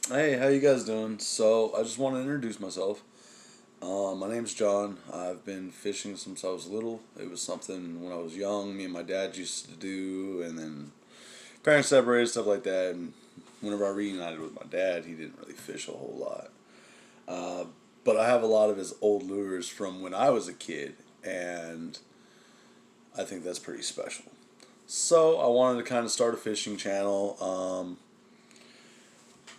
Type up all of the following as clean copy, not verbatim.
Hey, how you guys doing? So, I just want to introduce myself. My name's John. I've been fishing since I was little. It was something when I was young, me and my dad used to do, and then parents separated, stuff like that. And whenever I reunited with my dad, he didn't really fish a whole lot. Uh, but I have a lot of his old lures from when I was a kid, and I think that's pretty special. So, I wanted to kind of start a fishing channel.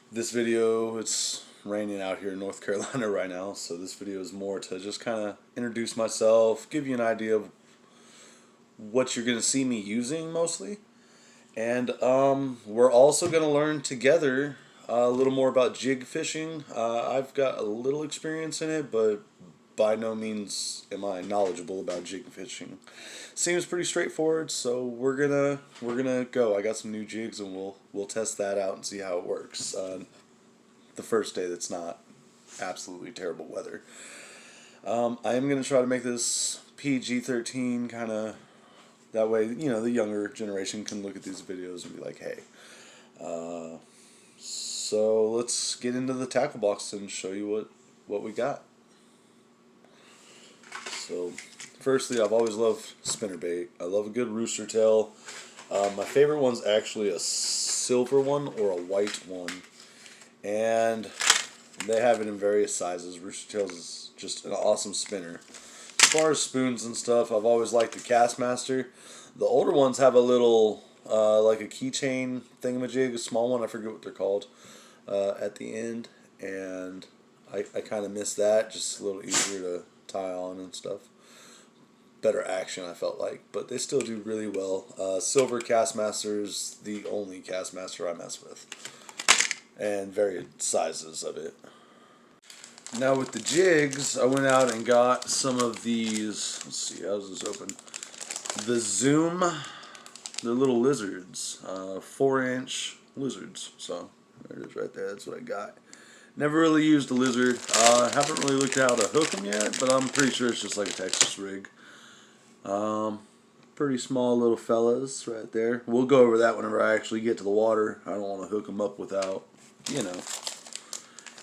This video, it's raining out here in North Carolina right now, so this video is more to just kind of introduce myself, give you an idea of what you're going to see me using mostly. And we're also going to learn together a little more about jig fishing. I've got a little experience in it, but by no means am I knowledgeable about jig fishing. Seems pretty straightforward, so we're gonna go. I got some new jigs, and we'll test that out and see how it works. The first day that's not absolutely terrible weather. I am gonna try to make this PG-13 kind of. That way, the younger generation can look at these videos and be like, "Hey." So let's get into the tackle box and show you what we got. So, firstly, I've always loved spinnerbait. I love a good rooster tail. My favorite one's actually a silver one or a white one, and they have it in various sizes. Rooster tails is just an awesome spinner. As far as spoons and stuff, I've always liked the Castmaster. The older ones have a little, like a keychain thingamajig, a small one, I forget what they're called, at the end, and I kind of miss that, just a little easier to tie on and stuff. Better action, I felt like, but they still do really well. Silver Castmaster's the only Castmaster I mess with, and various sizes of it. Now with the jigs, I went out and got some of these. Let's see, how's this open? The Zoom, they're little lizards, 4-inch lizards. So there it is right there. That's what I got. Never really used a lizard. Haven't really looked at how to hook them yet, but I'm pretty sure it's just like a Texas rig. Pretty small little fellas right there. We'll go over that whenever I actually get to the water. I don't want to hook them up without, you know.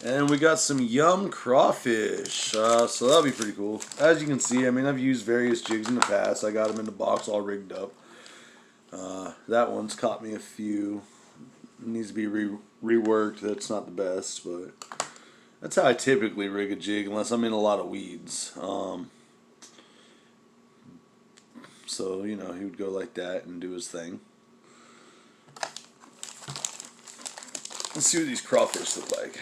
And we got some Yum crawfish, so that'll be pretty cool. As you can see, I mean, I've used various jigs in the past. I got them in the box all rigged up. That one's caught me a few. It needs to be reworked. That's not the best, but that's how I typically rig a jig, unless I'm in a lot of weeds. So, he would go like that and do his thing. Let's see what these crawfish look like.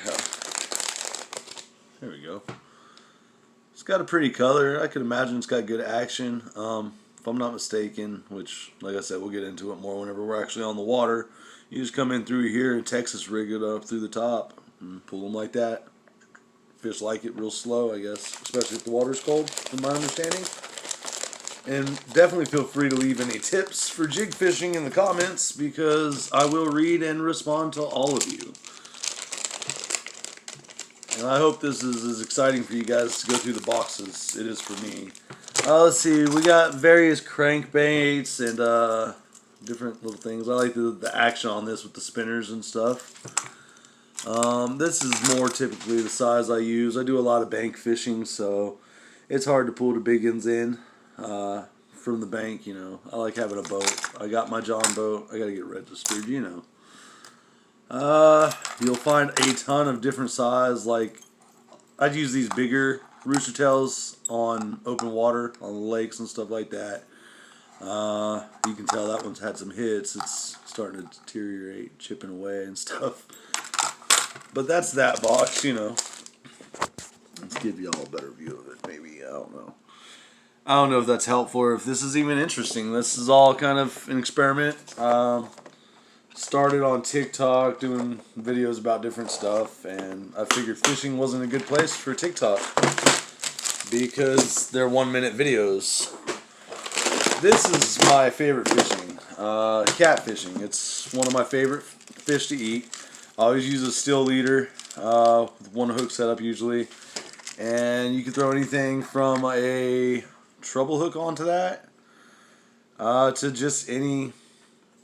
There we go. It's got a pretty color. I could imagine it's got good action. If I'm not mistaken, which, like I said, we'll get into it more whenever we're actually on the water. You just come in through here and Texas rig it up through the top and pull them like that. Fish like it real slow, I guess, especially if the water's cold, from my understanding. And definitely feel free to leave any tips for jig fishing in the comments, because I will read and respond to all of you. And I hope this is as exciting for you guys to go through the box as it is for me. Let's see, we got various crankbaits and different little things. I like the action on this with the spinners and stuff. This is more typically the size I use. I do a lot of bank fishing, so it's hard to pull the big ones in from the bank, I like having a boat. I got my John boat. I got to get registered, You'll find a ton of different size. Like, I'd use these bigger rooster tails on open water, on the lakes and stuff like that. You can tell that one's had some hits. It's starting to deteriorate, chipping away and stuff. But that's that box, Let's give you all a better view of it, maybe. I don't know if that's helpful or if this is even interesting. This is all kind of an experiment. Started on TikTok doing videos about different stuff, and I figured fishing wasn't a good place for TikTok because they're 1-minute videos. This is my favorite fishing, catfishing. It's one of my favorite fish to eat. I always use a still leader with one hook setup usually, and you can throw anything from a treble hook onto that to just any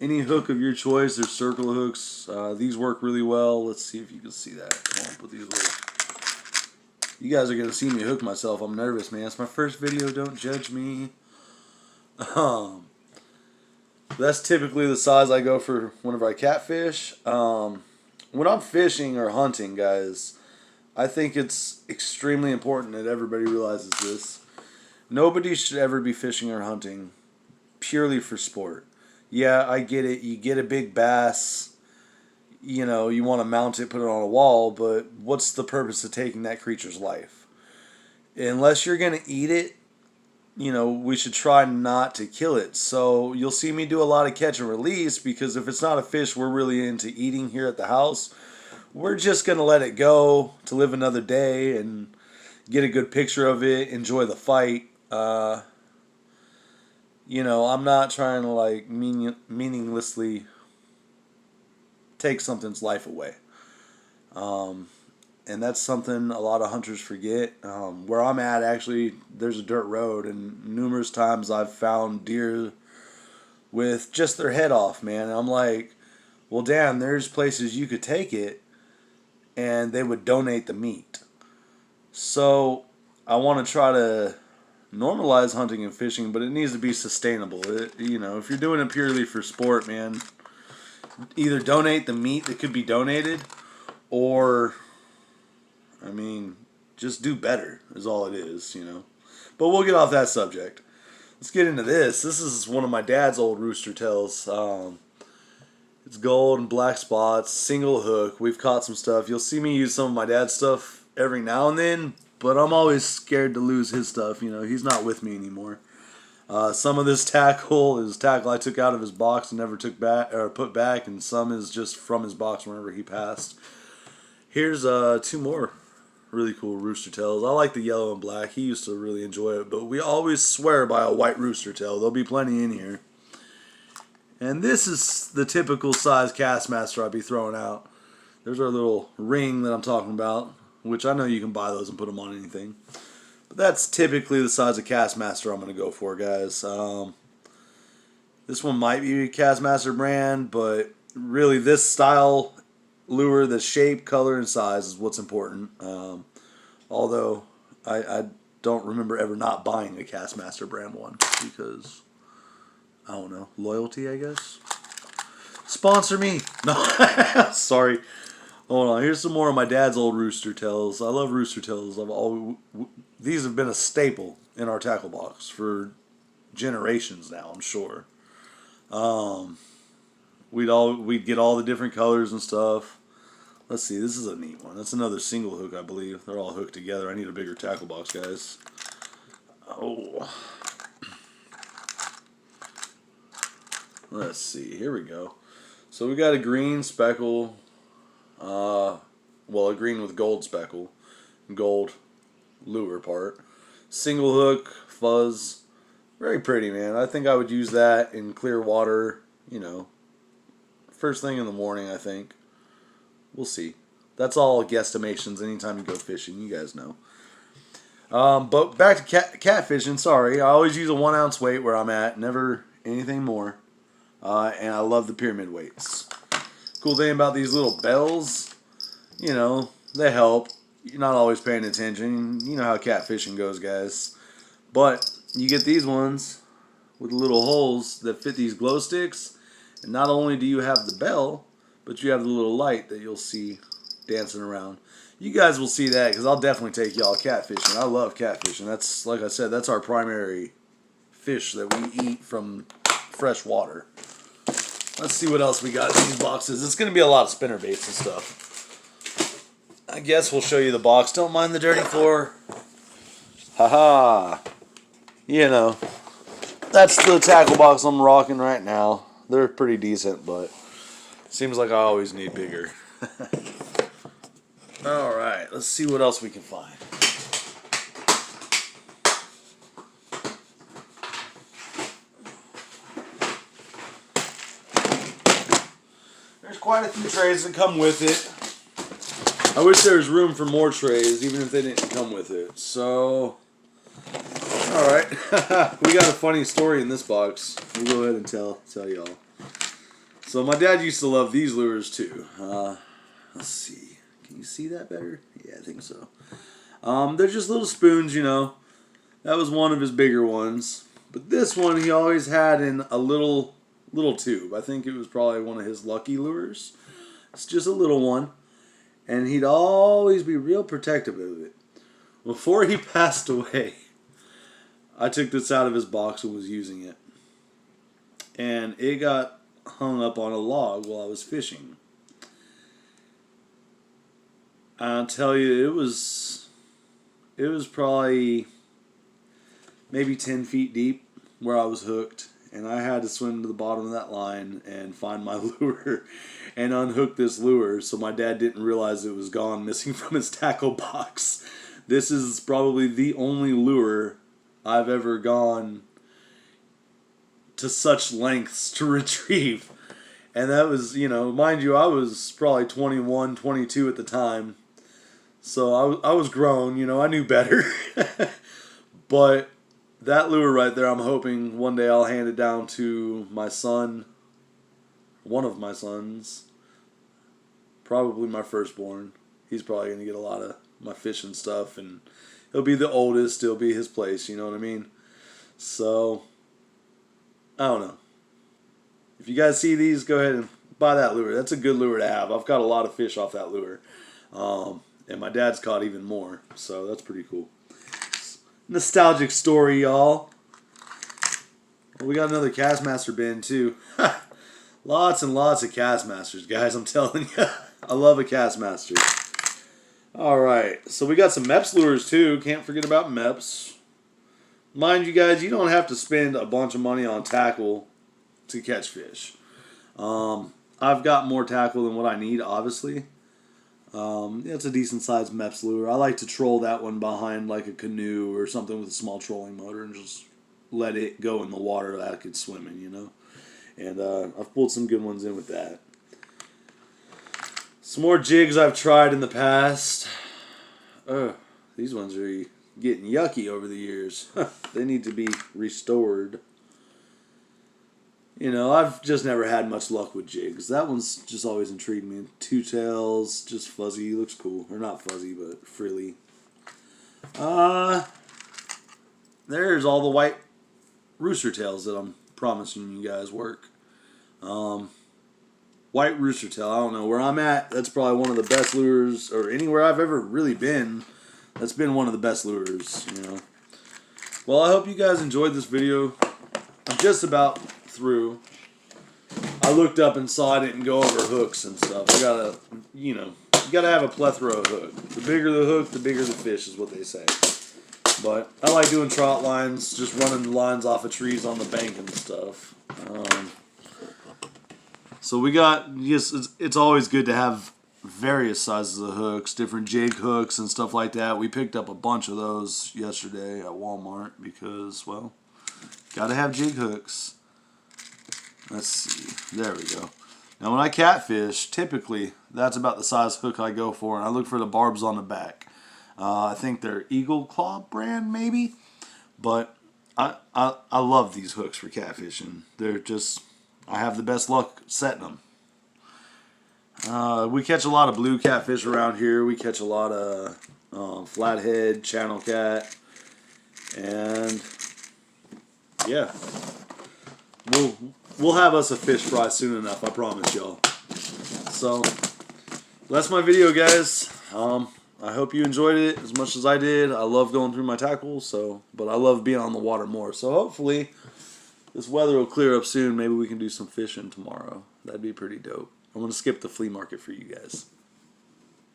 any hook of your choice. There's circle hooks. These work really well. Let's see if you can see that. Come on, put these little... You guys are going to see me hook myself. I'm nervous, man. It's my first video. Don't judge me. That's typically the size I go for whenever I catfish. When I'm fishing or hunting, guys, I think it's extremely important that everybody realizes this. Nobody should ever be fishing or hunting purely for sport. Yeah, I get it. You get a big bass, you know, you want to mount it, put it on a wall, but what's the purpose of taking that creature's life? Unless you're going to eat it, you know, we should try not to kill it. So you'll see me do a lot of catch and release, because if it's not a fish we're really into eating here at the house, we're just going to let it go to live another day and get a good picture of it, enjoy the fight. You know, I'm not trying to like meaninglessly take something's life away. And that's something a lot of hunters forget. Where I'm at, actually, there's a dirt road, and numerous times I've found deer with just their head off, man. And I'm like, well, damn, there's places you could take it, and they would donate the meat. So I want to try to normalize hunting and fishing, but it needs to be sustainable. You know, if you're doing it purely for sport, man, either donate the meat that could be donated, or, I mean, just do better is all it is, you know. But we'll get off that subject. Let's get into this. This is one of my dad's old rooster tails. It's gold and black spots, single hook. We've caught some stuff. You'll see me use some of my dad's stuff every now and then, but I'm always scared to lose his stuff. You know, he's not with me anymore. Some of this tackle is tackle I took out of his box and never took back or put back, and some is just from his box whenever he passed. Here's two more really cool rooster tails. I like the yellow and black. He used to really enjoy it, but we always swear by a white rooster tail. There'll be plenty in here. And this is the typical size Castmaster I'd be throwing out. There's our little ring that I'm talking about, which I know you can buy those and put them on anything. But that's typically the size of Castmaster I'm going to go for, guys. This one might be a Castmaster brand, but really this style lure, the shape, color, and size is what's important. Although I don't remember ever not buying a Castmaster brand one, because, I don't know, loyalty, I guess? Sponsor me! No, sorry. Hold on, here's some more of my dad's old rooster tails. I love rooster tails. These have been a staple in our tackle box for generations now, I'm sure. We'd get all the different colors and stuff. Let's see, this is a neat one. That's another single hook, I believe. They're all hooked together. I need a bigger tackle box, guys. Oh. Let's see, here we go. So we got a green speckle. Well, a green with gold speckle. Gold lure part. Single hook, fuzz. Very pretty, man. I think I would use that in clear water, you know, first thing in the morning, I think. We'll see. That's all guesstimations anytime you go fishing. You guys know. But back to catfishing. Sorry. I always use a 1 ounce weight where I'm at. Never anything more. And I love the pyramid weights. Cool thing about these little bells, you know, they help. You're not always paying attention. You know how catfishing goes, guys. But you get these ones with little holes that fit these glow sticks. And not only do you have the bell, but you have the little light that you'll see dancing around. You guys will see that, because I'll definitely take y'all catfishing. I love catfishing. That's, like I said, that's our primary fish that we eat from fresh water. Let's see what else we got in these boxes. It's going to be a lot of spinner baits and stuff. I guess we'll show you the box. Don't mind the dirty floor. Haha. You know, that's the tackle box I'm rocking right now. They're pretty decent, but seems like I always need bigger. Alright, let's see what else we can find. There's quite a few trays that come with it. I wish there was room for more trays, even if they didn't come with it. So, alright. We got a funny story in this box. We'll go ahead and tell y'all. So my dad used to love these lures too. Let's see. Can you see that better? Yeah, I think so. They're just little spoons, you know. That was one of his bigger ones. But this one he always had in a little tube. I think it was probably one of his lucky lures. It's just a little one. And he'd always be real protective of it. Before he passed away, I took this out of his box and was using it. And it got hung up on a log while I was fishing. I'll tell you, it was probably maybe 10 feet deep where I was hooked. And I had to swim to the bottom of that line and find my lure and unhook this lure so my dad didn't realize it was gone, missing from his tackle box. This is probably the only lure I've ever gone to such lengths to retrieve. And that was, you know, mind you, I was probably 21, 22 at the time. So I was grown, you know, I knew better. But that lure right there, I'm hoping one day I'll hand it down to my son, one of my sons, probably my firstborn. He's probably going to get a lot of my fishing stuff, and he'll be the oldest, it'll be his place, you know what I mean? So, I don't know. If you guys see these, go ahead and buy that lure. That's a good lure to have. I've caught a lot of fish off that lure. And my dad's caught even more, so that's pretty cool. Nostalgic story, y'all. We got another Castmaster bin, too. Lots and lots of Castmasters, guys, I'm telling you. I love a Castmaster. Alright, so we got some Mepps lures, too. Can't forget about Mepps. Mind you, guys, you don't have to spend a bunch of money on tackle to catch fish. I've got more tackle than what I need, obviously. It's a decent sized Mepps lure. I like to troll that one behind like a canoe or something with a small trolling motor and just let it go in the water that I could swim in, you know. And I've pulled some good ones in with that. Some more jigs I've tried in the past. These ones are getting yucky over the years. They need to be restored. You know, I've just never had much luck with jigs. That one's just always intrigued me. Two tails, just fuzzy, looks cool. Or not fuzzy, but frilly. There's all the white rooster tails that I'm promising you guys work. White rooster tail, I don't know where I'm at. That's probably one of the best lures, or anywhere I've ever really been. That's been one of the best lures, you know. Well, I hope you guys enjoyed this video. I'm just about through. I looked up and saw I didn't go over hooks and stuff. I gotta, you know, you gotta have a plethora of hook. The bigger the hook, the bigger the fish is what they say. But I like doing trout lines, just running lines off of trees on the bank and stuff. So we got, yes, it's always good to have various sizes of hooks, different jig hooks and stuff like that. We picked up a bunch of those yesterday at Walmart because, well, gotta have jig hooks. Let's see. There we go. Now, when I catfish, typically, that's about the size hook I go for, and I look for the barbs on the back. I think they're Eagle Claw brand, maybe. But I love these hooks for catfishing. They're just, I have the best luck setting them. We catch a lot of blue catfish around here. We catch a lot of flathead, channel cat, and yeah, we'll have us a fish fry soon enough, I promise y'all. So that's my video, guys. I hope you enjoyed it as much as I did. I love going through my tackles, but I love being on the water more. So hopefully this weather will clear up soon. Maybe we can do some fishing tomorrow. That'd be pretty dope. I'm going to skip the flea market for you guys.